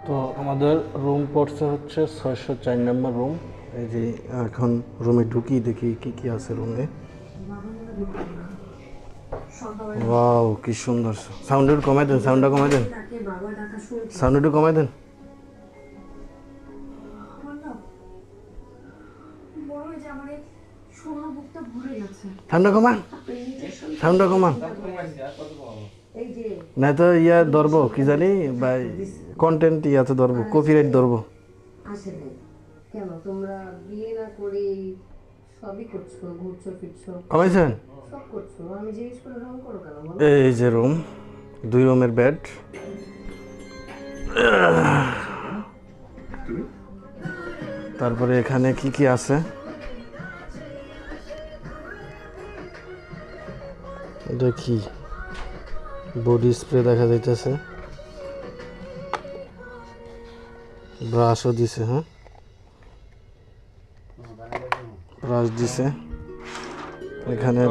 তো আমাদের রুম পড়ছে হচ্ছে 604 নম্বর রুম। এই যে এখন রুমে ঢুকি দেখি কি কি আছে রুমে। ওয়াও কি সুন্দর। সাউন্ড একটু কমাই দেন, সাউন্ডটা কমাই দেন, সাউন্ড একটু কমাই দেন। ঠান্ডা কমান, ঠান্ডা কমান, না তো ইয়া ধরবো কি জানি বা কন্টেন্ট ইয়াতে ধরবো, কপিরাইট ধরবো। কেন তোমরা বিয়ে না করে সবই করছো, ঘুরছো ফিরছো, কমাইছেন? সব করছো, আমি জিজ্ঞেস করে রং করো কেন বলো? এই যে রুম, 2 রুমের বেড। তারপরে এখানে কি কি আছে এটা কি, বডি স্প্রে দেখা যাইতেছে, ব্রাশও দিছে, হ্যাঁ ব্রাশ দিছে। এখানে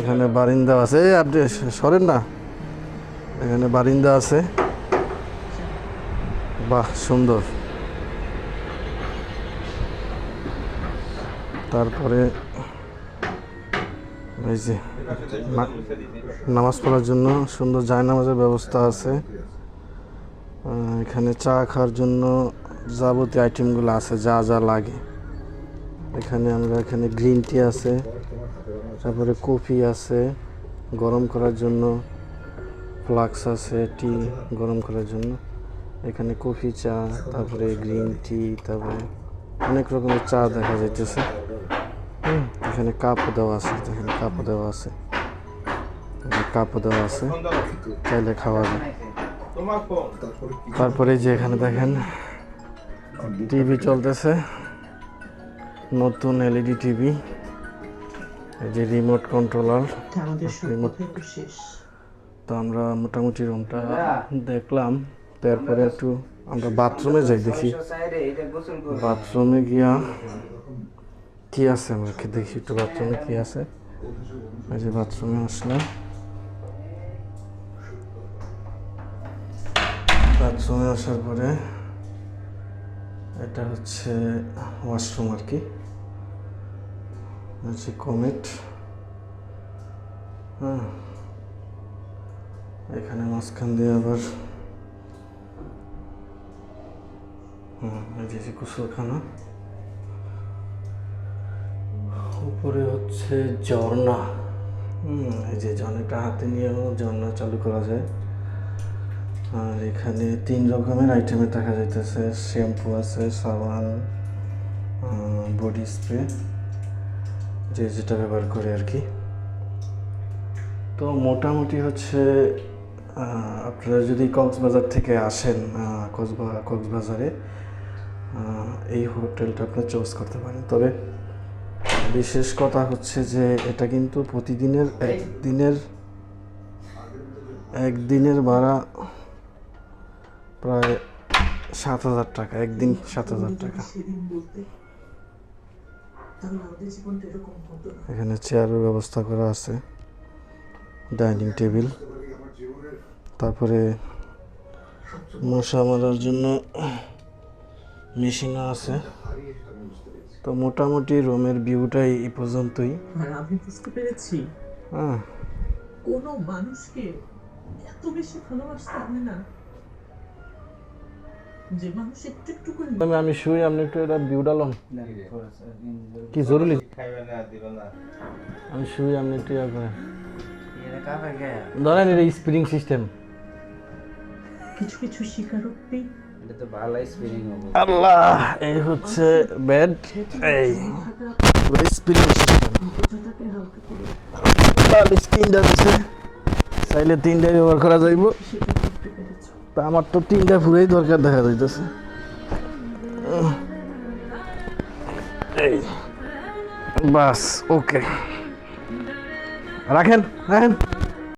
এখানে বারিন্দা আছে, এই আপনি সরেন না, এখানে বারিন্দা আছে। বাহ সুন্দর। তারপরে এই যে নামাজ পড়ার জন্য সুন্দর জায়নামাজের ব্যবস্থা আছে। এখানে চা খাওয়ার জন্য যাবতীয় আইটেমগুলো আছে, যা যা লাগে। এখানে গ্রিন টি আছে, তারপরে কফি আছে গরম করার জন্য, ফ্লাক্স আছে টি গরম করার জন্য। এখানে কফি চা, তারপরে গ্রিন টি, তারপরে অনেক রকমের চা দেখা যাইতেছে। এখানে কাপও দেওয়া আছে, এখানে কাপও দেওয়া আছে, কাপও দেওয়া আছে, চাইলে খাওয়া যায়। তারপরে যে এখানে দেখেন টিভি চলতেছে, নতুন এলইডি টিভি, এই যে রিমোট কন্ট্রোলার। তো আমরা মোটামুটি রুমটা দেখলাম, তারপরে একটু আমরা বাথরুমে যাই, দেখি বাথরুমে গিয়া কি আছে, আমরা দেখি একটু বাথরুমে কি আছে। এই যে বাথরুমে আসলাম, বাথরুমে আসার পরে এটা হচ্ছে ওয়াশরুম আর কি, হচ্ছে কমেট। হ্যাঁ এখানে মাঝখান দিয়ে আবার এই যে গোসলখানা, উপরে হচ্ছে ঝর্ণা। এই যে ঝর্ণাটা হাতে নিয়েও ঝর্ণা চালু করা যায়। আর এখানে 3 রকমের আইটেমে দেখা যাইতেছে, শ্যাম্পু আছে, সাবান, বডি স্প্রে, যে যেটা ব্যবহার করে আর কি। তো মোটামুটি হচ্ছে আপনারা যদি কক্সবাজার থেকে আসেন, কক্সবাজারে এই হোটেলটা আপনারা চুজ করতে পারেন। তবে বিশেষ কথা হচ্ছে যে এটা কিন্তু প্রতিদিনের একদিনের ভাড়া প্রায় 7,000 টাকা, একদিন 7,000 টাকা। এখানে চেয়ারের ব্যবস্থা করা আছে, ডাইনিং টেবিল, তারপরে মশা মারার জন্য মেশিনও আছে। তো মোটামুটি রুমের ভিউটাই এই পর্যন্তই। আমি বুঝতে পেরেছি কোনো মানুষকে এত বেশি ভালোবাসতে হয় না যে মানুষ একটু একটু করে। আমি শুই, আপনি একটু এটা ভিউটা লন কি জরুরি, আমি শুই, আপনি একটু ইয়া করেন, ধরেন এটা স্প্রিং সিস্টেম। কিছু কিছু স্বীকারোক্তি আল্লাহ, এই হচ্ছে বেড, এই স্প্রিং সিস্টেম। চাইলে 3টা ব্যবহার করা যাইব, তা আমার তো 3টা পুরাই দরকার দেখা যাইতেছে। এই বাস, ওকে, রাখেন রাখেন।